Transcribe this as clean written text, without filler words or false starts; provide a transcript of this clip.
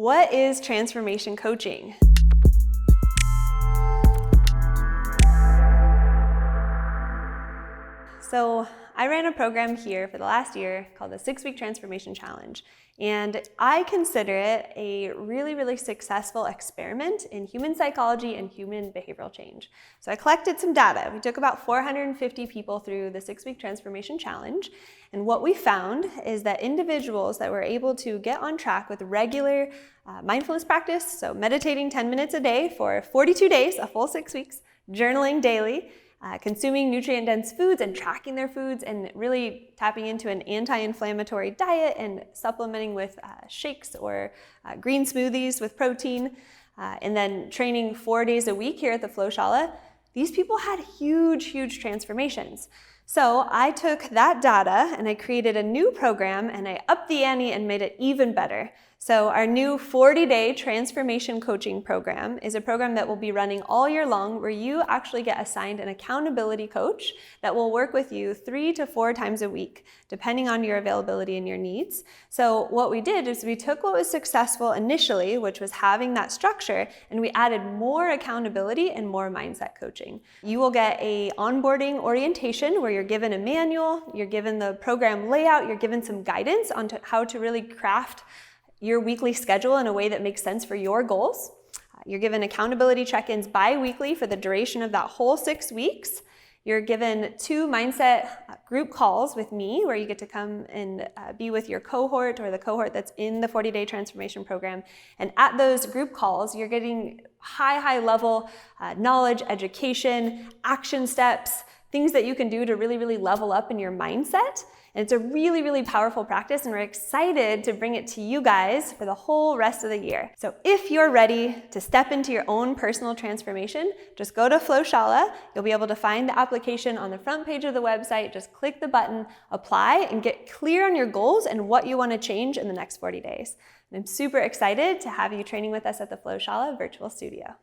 What is transformation coaching? So I ran a program here for the last year called the 6-Week Transformation Challenge, and I consider it a really successful experiment in human psychology and human behavioral change. So I collected some data. We took about 450 people through the 6-Week Transformation Challenge, and what we found is that individuals that were able to get on track with regular mindfulness practice, so meditating 10 minutes a day for 42 days, a full 6 weeks, journaling daily, consuming nutrient-dense foods and tracking their foods and really tapping into an anti-inflammatory diet and supplementing with shakes or green smoothies with protein, and then training 4 days a week here at the FlowShala. These people had huge transformations. So I took that data and I created a new program and I upped the ante and made it even better. So our new 40-day transformation coaching program is a program that will be running all year long, where you actually get assigned an accountability coach that will work with you 3 to 4 times a week, depending on your availability and your needs. So what we did is we took what was successful initially, which was having that structure, and we added more accountability and more mindset coaching. You will get a onboarding orientation where you're given a manual, you're given the program layout, you're given some guidance on how to really craft your weekly schedule in a way that makes sense for your goals. You're given accountability check-ins bi-weekly for the duration of that whole 6 weeks. You're given 2 mindset group calls with me, where you get to come and be with your cohort or the cohort that's in the 40-day transformation program. And at those group calls, you're getting high level knowledge, education, action steps, things that you can do to really level up in your mindset. And it's a really powerful practice, and we're excited to bring it to you guys for the whole rest of the year. So if you're ready to step into your own personal transformation, just go to FlowShala. You'll be able to find the application on the front page of the website. Just click the button, apply, and get clear on your goals and what you want to change in the next 40 days. And I'm super excited to have you training with us at the FlowShala virtual studio.